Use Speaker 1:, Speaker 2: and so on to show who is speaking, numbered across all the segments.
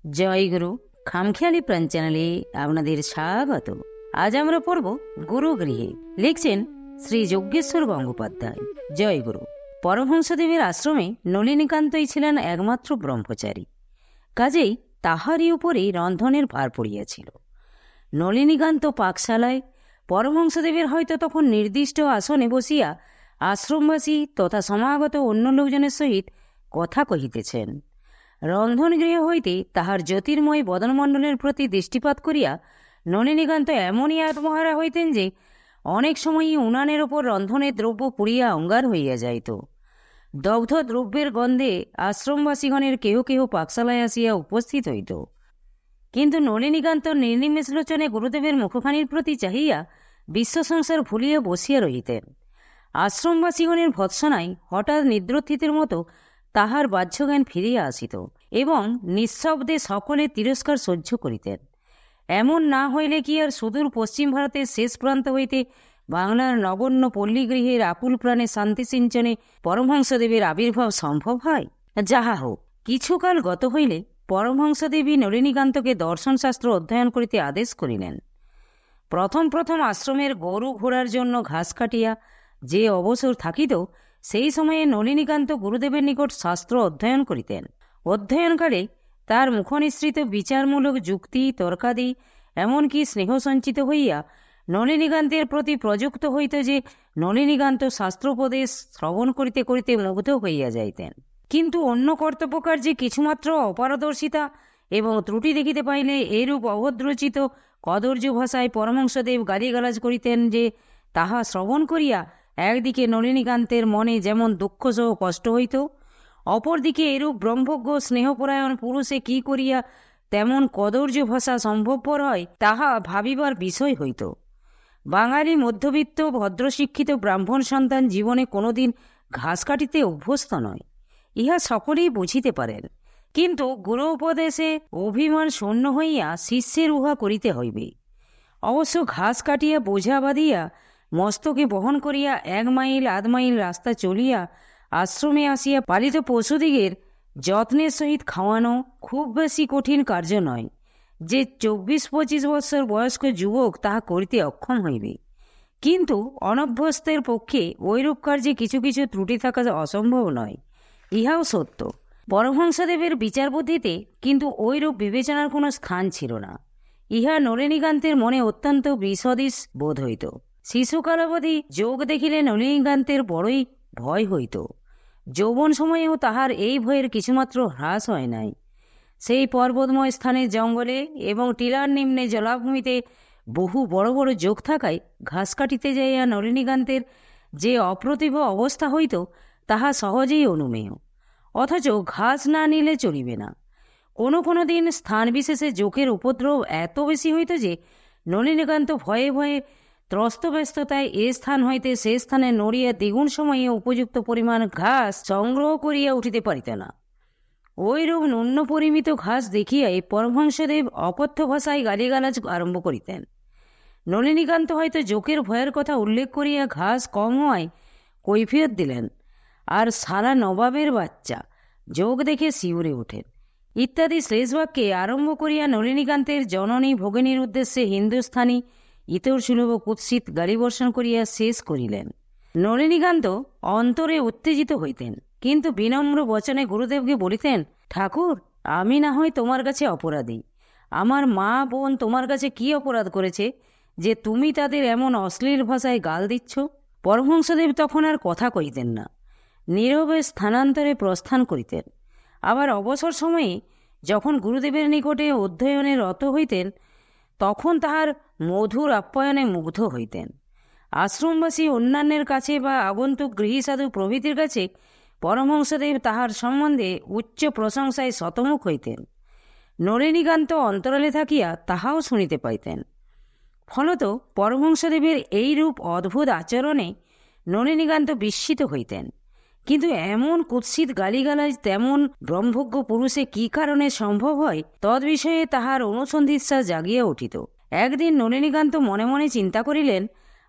Speaker 1: জয় গুরু খামখেয়ালি প্রাণ চ্যানেলে আপনাদের স্বাগত। আজ আমরা পড়ব গুরুগৃহে। লিখছেন শ্রী যজ্ঞেশ্বর গঙ্গোপাধ্যায়। জয় গুরু। পরমহংসদেবের আশ্রমে নলিনীকান্তই ছিলেন একমাত্র ব্রহ্মচারী, কাজেই তাহারই উপরে রন্ধনের ভার পড়িয়াছিল। নলিনীকান্ত পাকশালায়, পরমহংসদেবের হয়তো তখন নির্দিষ্ট আসনে বসিয়া আশ্রমবাসী তথা সমাগত অন্য লোকজনের সহিত কথা কহিতেছেন। রন্ধনগৃহ হইতে তাহার জ্যোতির্ময় বদনমণ্ডলের প্রতি দৃষ্টিপাত করিয়া নলিনীকান্ত এমনই আত্মহারা হইতেন যে অনেক সময়ই উনানের ওপর রন্ধনের দ্রব্য পুড়িয়া অঙ্গার হইয়া যাইত। দগ্ধ দ্রব্যের গন্ধে আশ্রমবাসীগণের কেহ কেহ পাকশালায় আসিয়া উপস্থিত হইত, কিন্তু নলিনীকান্ত নির্নিমেষ লোচনে গুরুদেবের মুখখানির প্রতি চাহিয়া বিশ্ব সংসার ভুলিয়া বসিয়া রহিতেন। আশ্রমবাসীগণের ভৎসনায় হঠাৎ নিদ্রোত্থিতের মতো তাহার বাহ্যজ্ঞান ফিরিয়া আসিত এবং নিঃশব্দে সকলে তিরস্কার সহ্য করিতেন। এমন না হইলে কি আর সুদূর পশ্চিম ভারতের শেষ প্রান্ত হইতে বাংলার নগণ্য পল্লীগৃহের আকুল প্রাণে শান্তি সিঞ্চনে পরমহংসদেবের আবির্ভাব সম্ভব হয়? যাহা হোক, কিছুকাল গত হইলে পরমহংসদেবী নলিনীকান্তকে দর্শনশাস্ত্র অধ্যয়ন করিতে আদেশ করিলেন। প্রথম প্রথম আশ্রমের গরু ঘোড়ার জন্য ঘাস কাটিয়া যে অবসর থাকিত, সেই সময়ে নলিনীকান্ত গুরুদেবের নিকট শাস্ত্র অধ্যয়ন করিতেন। অধ্যয়নকালে তার মুখনিসৃত বিচারমূলক যুক্তি তর্কাদি এমনকি স্নেহসঞ্চিত হইয়া নলিনীকান্তের প্রতি প্রযুক্ত হইত যে নলিনীকান্ত শাস্ত্রোপদেশ শ্রবণ করিতে করিতে মুগ্ধ হইয়া যাইতেন। কিন্তু অন্য কর্তব্যকার্যে কিছুমাত্র অপারদর্শিতা এবং ত্রুটি দেখিতে পাইলে এরূপ অভদ্রচিত কদর্য ভাষায় পরমহংসদেব গালিগালাজ করিতেন যে তাহা শ্রবণ করিয়া একদিকে নলিনীকান্তের মনে যেমন দুঃখসহ কষ্ট হইত, অপরদিকে এরূপ ব্রহ্মজ্ঞ স্নেহপরায়ণ পুরুষে কি করিয়া তেমন কদর্য ভাষা সম্ভবপর হয় তাহা ভাবিবার বিষয় হইত। বাঙালি মধ্যবিত্ত ভদ্রশিক্ষিত ব্রাহ্মণ সন্তান জীবনে কোনোদিন ঘাস কাটিতে অভ্যস্ত নয়, ইহা সকলেই বুঝিতে পারেন। কিন্তু গুরু উপদেশে অভিমান শূন্য হইয়া শিষ্যের উহা করিতে হইবে। অবশ্য ঘাস কাটিয়া বোঝা বাঁধিয়া মস্তকে বহন করিয়া 1 মাইল 1.5 মাইল রাস্তা চলিয়া আশ্রমে আসিয়া পালিত পশুদিগের যত্নের সহিত খাওয়ানো খুব বেশি কঠিন কার্য নয় যে 24-25 বৎসর বয়স্ক যুবক তাহা করিতে অক্ষম হইবে। কিন্তু অনভ্যস্তের পক্ষে ঐরূপ কার্যে কিছু কিছু ত্রুটি থাকা অসম্ভব নয়, ইহাও সত্য। পরমহংসদেবের বিচার বুদ্ধিতে কিন্তু ঐরূপ বিবেচনার কোনো স্থান ছিল না। ইহা নলিনীকান্তের মনে অত্যন্ত বিসদৃশ বোধ হইত। শিশুকালাবধি যোগ দেখিলে নলিনীকান্তের বড়ই ভয় হইত। যৌবন সময়েও তাহার এই ভয়ের কিছুমাত্র হ্রাস হয় নাই। সেই পর্বতময় স্থানের জঙ্গলে এবং টিলার নিম্নে জলাভূমিতে বহু বড় বড় যোগ থাকায় ঘাস কাটিতে যাইয়া নলিনীকান্তের যে অপ্রতিভ অবস্থা হইত তাহা সহজেই অনুমেয়। অথচ ঘাস না নিলে চলিবে না। কোনো কোনো দিন স্থান বিশেষে যোগের উপদ্রব এত বেশি হইত যে নলিনীকান্ত ভয়ে ভয়ে ত্রস্তব্যস্ততায় এ স্থান হইতে সে স্থানে নড়িয়া দ্বিগুণ সময়ে উপযুক্ত পরিমাণ ঘাস সংগ্রহ করিয়া উঠিতে পারিত না। ওইরূপ ন্যূন পরিমিত ঘাস দেখিয়াই পরমহংসদেব অকথ্য ভাষায় গালিগালাজ আরম্ভ করিতেন। নলিনীকান্ত হয়তো যোগের ভয়ের কথা উল্লেখ করিয়া ঘাস কম হওয়ায় কৈফিয়ত দিলেন, আর সারা নবাবের বাচ্চা যোগ দেখে শিউরে ওঠেন ইত্যাদি শেষ বাক্যে আরম্ভ করিয়া নলিনীকান্তের জননী ভগিনীর উদ্দেশ্যে হিন্দুস্থানী ইতর সুলভ কুৎসিত গালিবর্ষণ করিয়া শেষ করিলেন। নলিনীকান্ত অন্তরে উত্তেজিত হইতেন, কিন্তু বিনম্র বচনে গুরুদেবকে বলিতেন, ঠাকুর, আমি না হয় তোমার কাছে অপরাধী। আমার মা বোন তোমার কাছে কি অপরাধ করেছে যে তুমি তাদের এমন অশ্লীল ভাষায় গাল দিচ্ছ? পরমহংসদেব তখন আর কথা কহিতেন না, নীরবে স্থানান্তরে প্রস্থান করিতেন। আবার অবসর সময়ে যখন গুরুদেবের নিকটে অধ্যয়নে রত হইতেন তখন তাহার মধুর আপ্যায়নে মুগ্ধ হইতেন। আশ্রমবাসী অন্যান্যের কাছে বা আগন্তুক গৃহী সাধু প্রভৃতির কাছে পরমহংসদেব তাহার সম্বন্ধে উচ্চ প্রশংসায় শতমুখ হইতেন। নলিনীকান্ত অন্তরালে থাকিয়া তাহাও শুনিতে পাইতেন। ফলত পরমহংসদেবের এইরূপ অদ্ভুত আচরণে নলিনীকান্ত বিস্মিত হইতেন। কিন্তু এমন কুৎসিত গালিগালাজ তেমন ব্রহ্মজ্ঞ পুরুষে কি কারণে সম্ভব হয় তদ্বিষয়ে তাহার অনুসন্ধিৎসা জাগিয়া উঠিত। একদিন নলিনীকান্ত মনে মনে চিন্তা করিলেন,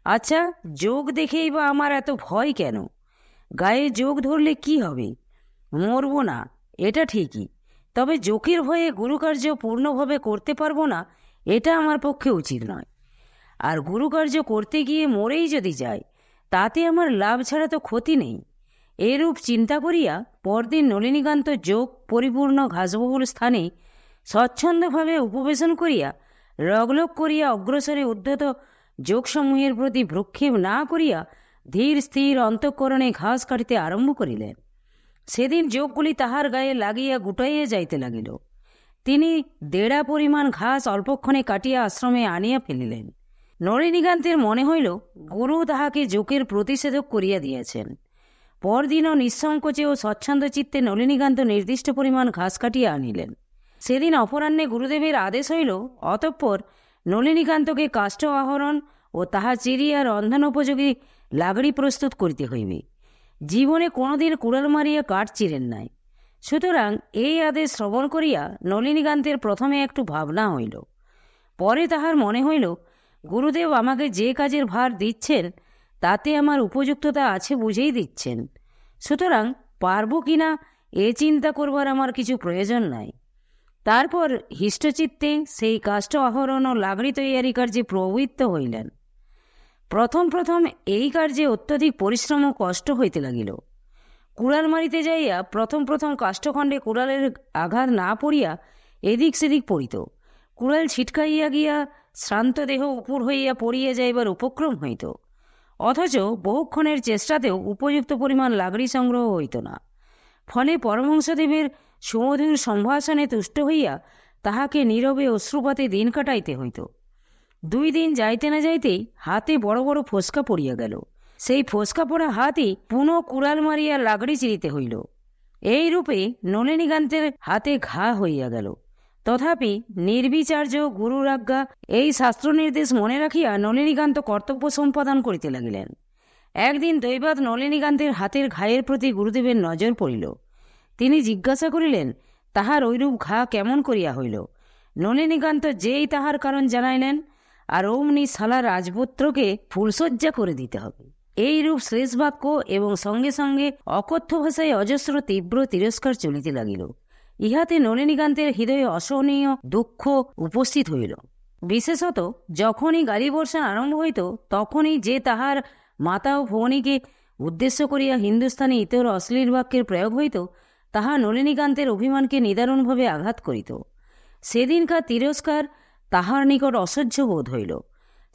Speaker 1: আচ্ছা, যোগ দেখেই বা আমার এত ভয় কেন? গায়ে যোগ ধরলে কি হবে? মরব না, এটা ঠিকই, তবে যোগের ভয়ে গুরুকার্য পূর্ণভাবে করতে পারবো না, এটা আমার পক্ষে উচিত নয়। আর গুরুকার্য করতে গিয়ে মরেই যদি যায়, তাতে আমার লাভ ছাড়া তো ক্ষতি নেই। এরূপ চিন্তা করিয়া পরদিন নলিনীকান্ত যোগ পরিপূর্ণ ঘাসবহুল স্থানে স্বচ্ছন্দভাবে উপবেশন করিয়া রগলগ করিয়া অগ্রসরে উদ্ধত যোগসমূহের প্রতি ভ্রুক্ষেপ না করিয়া ধীর স্থির অন্তঃকরণে ঘাস কাটিতে আরম্ভ করিলেন। সেদিন যোগগুলি তাহার গায়ে লাগিয়া গুটাইয়া যাইতে লাগিল। তিনি দেড়া পরিমাণ ঘাস অল্পক্ষণে কাটিয়া আশ্রমে আনিয়া ফেলিলেন। নলিনীকান্তের মনে হইল গুরু তাহাকে যোগের প্রতিষেধক করিয়া দিয়াছেন। পরদিনও নিঃসংকোচে ও স্বচ্ছন্দ চিত্তে নলিনীকান্ত নির্দিষ্ট পরিমাণ ঘাস কাটিয়া আনিলেন। সেদিন অপরাহ্নে গুরুদেবের আদেশ হইল, অতঃপর নলিনীকান্তকে কাষ্ঠ আহরণ ও তাহা চিরিয়া রন্ধনোপযোগী লাগড়ি প্রস্তুত করিতে হইবে। জীবনে কোনোদিন কুড়াল মারিয়া কাঠ চিরেন নাই। সুতরাং এই আদেশ শ্রবণ করিয়া নলিনীকান্তের প্রথমে একটু ভাবনা হইল। পরে তাহার মনে হইল, গুরুদেব আমাকে যে কাজের ভার দিচ্ছেন তাতে আমার উপযুক্ততা আছে বুঝেই দিচ্ছেন, সুতরাং পারব কিনা এ চিন্তা করবার আমার কিছু প্রয়োজন নাই। তারপর হৃষ্টচিত্তে সেই কাষ্ঠ আহরণ ও লাগড়ি তৈয়ারি কার্যে প্রবৃত্ত হইলেন। প্রথম প্রথম এই কার্যে অত্যধিক পরিশ্রম ও কষ্ট হইতে লাগিল। কুড়াল মারিতে যাইয়া প্রথম প্রথম কাষ্ঠখণ্ডে কুড়ালের আঘাত না পড়িয়া এদিক সেদিক পড়িত। কুড়াল ছিটকাইয়া গিয়া শ্রান্ত দেহ উপর হইয়া পড়িয়া যাইবার উপক্রম হইত। অথচ বহুক্ষণের চেষ্টাতেও উপযুক্ত পরিমাণ লাগড়ি সংগ্রহ হইত না। ফলে পরমহংসদেবের সুমধুর সম্ভাষণে তুষ্ট হইয়া তাহাকে নীরবে অশ্রুপাতে দিন কাটাইতে হইত। 2 দিন যাইতে না যাইতেই হাতে বড় বড় ফোসকা পড়িয়া গেল। সেই ফোসকা পড়া হাতই পুনঃ কুড়াল মারিয়া লাগড়ি চিরিতে হইল। এই রূপে নলিনীকান্তের হাতে ঘা হইয়া গেল। তথাপি নির্বিচার্য গুরুর আজ্ঞা এই শাস্ত্র নির্দেশ মনে রাখিয়া নলিনীকান্ত কর্তব্য সম্পাদন করিতে লাগিলেন। একদিন দৈবাৎ নলিনীকান্তের হাতের ঘায়ের প্রতি গুরুদেবের নজর পড়িল। তিনি জিজ্ঞাসা করিলেন, তাহার ঐরূপ ঘা কেমন করিয়া হইল? নলিনীকান্ত যেই তাহার কারণ জানাইলেন, আর অমনি শালা রাজপুত্রকে ফুলসজ্জা করে দিতে হবে, এইরূপ শেষ বাক্য এবং সঙ্গে সঙ্গে অকথ্য ভাষায় অজস্র তীব্র তিরস্কার চলিতে লাগিল। ইহাতে নলিনীকান্তের হৃদয়ে অসহনীয় দুঃখ উপস্থিত হইল। বিশেষত যখনই গালিবর্ষণ আরম্ভ হইত, তখনই যে তাহার মাতা ও ভৌণীকে উদ্দেশ্য করিয়া হিন্দুস্থানে ইতর অশ্লীল বাক্যের প্রয়োগ হইত, তাহা নলিনীকান্তের অভিমানকে নিদারুণভাবে আঘাত করিত। সেদিনকার তিরস্কার তাহার নিকট অসহ্য বোধ হইল।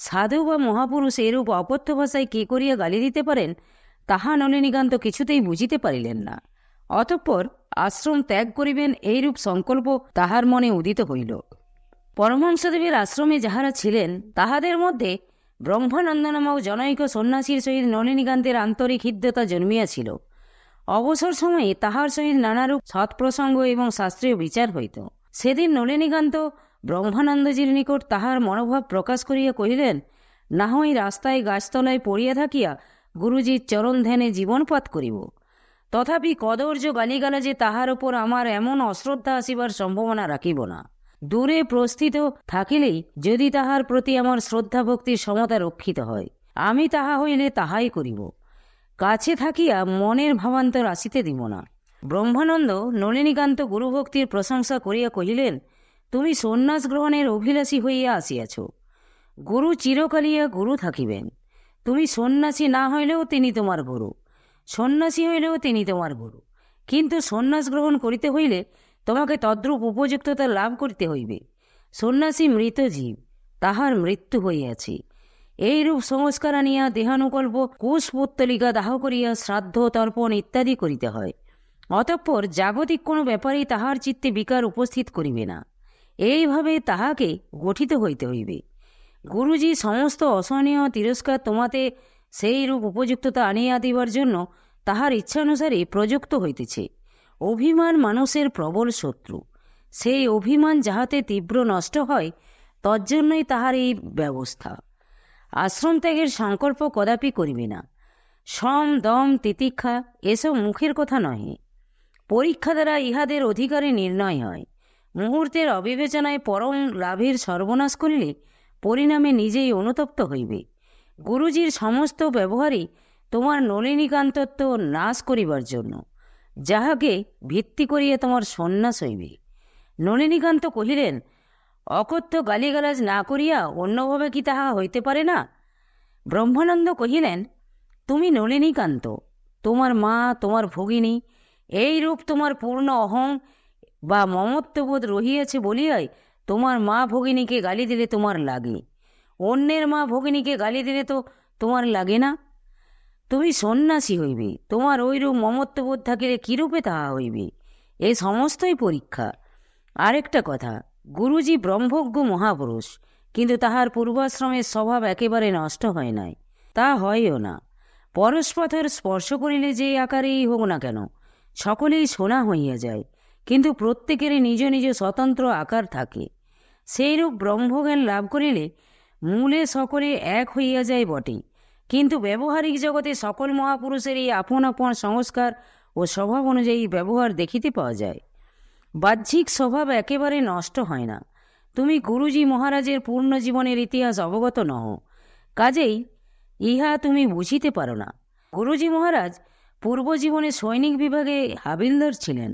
Speaker 1: সাধু বা মহাপুরুষ এরূপ অকথ্য ভাষায় কি করিয়া গালি দিতে পারেন, তাহা নলিনীকান্ত কিছুতেই বুঝিতে পারিলেন না। অতঃপর আশ্রম ত্যাগ করিবেন এইরূপ সংকল্প তাহার মনে উদিত হইল। পরমহংসদেবের আশ্রমে যাহারা ছিলেন, তাহাদের মধ্যে ব্রহ্মানন্দ নামক জনৈক সন্ন্যাসীর সহিত নলিনীকান্তের আন্তরিক হৃদ্যতা জন্মিয়াছিল। অবসর সময়ে তাহার সহিত নানারূপ সৎপ্রসঙ্গ এবং শাস্ত্রীয় বিচার হইত। সেদিন নলিনীকান্ত ব্রহ্মানন্দজির নিকট তাহার মনোভাব প্রকাশ করিয়া কহিলেন, না হয় রাস্তায় গাছতলায় পড়িয়া থাকিয়া গুরুজির চরণ ধ্যানে জীবনপাত করিব। তথাপি কদর্য গালিগালাজে তাহার উপর আমার এমন অশ্রদ্ধা আসিবার সম্ভাবনা রাখিব না। দূরে প্রস্থিত থাকিলেই যদি তাহার প্রতি আমার শ্রদ্ধা ভক্তির সমতা রক্ষিত হয়, আমি তাহা হইলে তাহাই করিব। কাছে থাকিয়া মনের ভাবান্তর আসিতে দিব না। ব্রহ্মানন্দ নলিনীকান্ত গুরুভক্তির প্রশংসা করিয়া কহিলেন, তুমি সন্ন্যাস গ্রহণের অভিলাষী হইয়া আসিয়াছ। গুরু চিরকালিয়া গুরু থাকিবেন। তুমি সন্ন্যাসী না হইলেও তিনি তোমার গুরু, সন্ন্যাসী হইলেও তিনি তোমার গুরু। কিন্তু সন্ন্যাস গ্রহণ করিতে হইলে তোমাকে তদ্রূপ উপযুক্ততা লাভ করিতে হইবে। সন্ন্যাসী মৃত জীব, তাহার মৃত্যু হইয়াছে। এইরূপ সংস্কার আনিয়া দেহানুকল্প কুশপুত্তলিকা দাহ করিয়া শ্রাদ্ধ তর্পণ ইত্যাদি করিতে হয়। অতঃপর জাগতিক কোনো ব্যাপারেই তাহার চিত্তে বিকার উপস্থিত করিবে না। এইভাবে তাহাকে গঠিত হইতে হইবে। গুরুজি সমস্ত অসহনীয় তিরস্কার তোমাতে সেই রূপ উপযুক্ততা আনিয়া দিবার জন্য তাহার ইচ্ছানুসারে প্রযুক্ত হইতেছে। অভিমান মানুষের প্রবল শত্রু। সেই অভিমান যাহাতে তীব্র নষ্ট হয়, তজ্জন্যই তাহার এই ব্যবস্থা। আশ্রম ত্যাগের সংকল্প কদাপি করিবে না। সম দম তিতিক্ষা এসব মুখের কথা নহে, পরীক্ষা দ্বারা ইহাদের অধিকারে নির্ণয় হয়। মুহূর্তের অবিবেচনায় পরম লাভের সর্বনাশ করিলে পরিণামে নিজেই অনুতপ্ত হইবে। গুরুজির সমস্ত ব্যবহারই তোমার নলিনীকান্তত্ব নাশ করিবার জন্য, যাহাকে ভিত্তি করিয়া তোমার সন্ন্যাস হইবে। নলিনীকান্ত কহিলেন, অকথ্য গালিগালাজ না করিয়া অন্যভাবে কি তাহা হইতে পারে না? ব্রহ্মানন্দ কহিলেন, তুমি নলিনীকান্ত, তোমার মা, তোমার ভগিনী, এই রূপ তোমার পূর্ণ অহং বা মমত্ববোধ রহিয়াছে বলিয়াই তোমার মা ভগিনীকে গালি দিলে তোমার লাগে। অন্যের মা ভগিনীকে গালি দিলে তো তোমার লাগে না। তুমি সন্ন্যাসী হইবে, তোমার ওইরূপ মমত্ববোধ থাকিলে কিরূপে তাহা হইবে? এই সমস্তই পরীক্ষা। আরেকটা কথা, গুরুজি ব্রহ্মজ্ঞ মহাপুরুষ, কিন্তু তাহার পূর্বাশ্রমের স্বভাব একেবারে নষ্ট হয় নাই, তা হয়ও না। পরস্পরের স্পর্শ করিলে যে আকারেই হোক না কেন সকলেই সোনা হইয়া যায়, কিন্তু প্রত্যেকেরই নিজ নিজ স্বতন্ত্র আকার থাকে। সেইরূপ ব্রহ্মজ্ঞান লাভ করিলে মূলে সকলে এক হইয়া যায় বটে, কিন্তু ব্যবহারিক জগতে সকল মহাপুরুষেরই আপন আপন সংস্কার ও স্বভাব অনুযায়ী ব্যবহার দেখিতে পাওয়া যায়। বাহ্যিক স্বভাব একেবারে নষ্ট হয় না। তুমি গুরুজি মহারাজের পূর্ণ জীবনের ইতিহাস অবগত নহ, কাজেই ইহা তুমি বুঝিতে পারো না। গুরুজি মহারাজ পূর্বজীবনে সৈনিক বিভাগে হাবিলদার ছিলেন।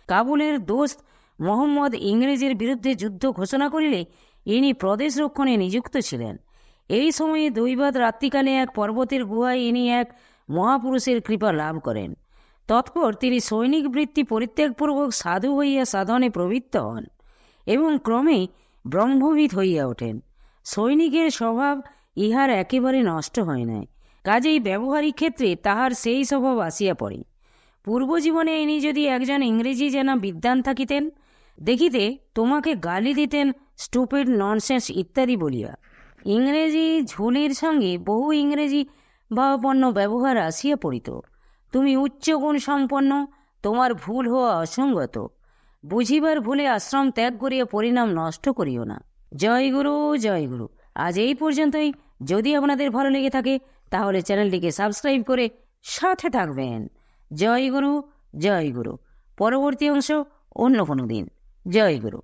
Speaker 1: কাবুলের দোস্ত মোহাম্মদ ইংরেজের বিরুদ্ধে যুদ্ধ ঘোষণা করিলে ইনি প্রদেশ রক্ষণে নিযুক্ত ছিলেন। এই সময়ে দৈবাত রাত্রিকালে এক পর্বতের গুহায় ইনি এক মহাপুরুষের কৃপা লাভ করেন। তৎপর তিনি সৈনিক বৃত্তি পরিত্যাগপূর্বক সাধু হইয়া সাধনে প্রবৃত্ত হন এবং ক্রমে ব্রহ্মবিদ হইয়া ওঠেন। সৈনিকের স্বভাব ইহার একেবারে নষ্ট হয় নাই, কাজেই ব্যবহারিক ক্ষেত্রে তাহার সেই স্বভাব আসিয়া পড়ে। পূর্বজীবনে ইনি যদি একজন ইংরেজি জানা বিদ্বান থাকিতেন, দেখিতে তোমাকে গালি দিতেন স্টুপিড, ননসেন্স ইত্যাদি বলিয়া। ইংরেজি ঝুলির সঙ্গে বহু ইংরেজি ভাবাপন্ন ব্যবহার আসিয়া পড়িত। তুমি উচ্চ গুণ সম্পন্ন, তোমার ভুল হওয়া অসঙ্গত। বুঝিবার ভুলে আশ্রম ত্যাগ করিয়া পরিণাম নষ্ট করিও না। জয় গুরু, জয় গুরু। আজ এই পর্যন্তই। যদি আপনাদের ভালো লেগে থাকে তাহলে চ্যানেলটিকে সাবস্ক্রাইব করে সাথে থাকবেন। জয় গুরু, জয় গুরু। পরবর্তী অংশ অন্য কোনো দিন। জয় গুরু।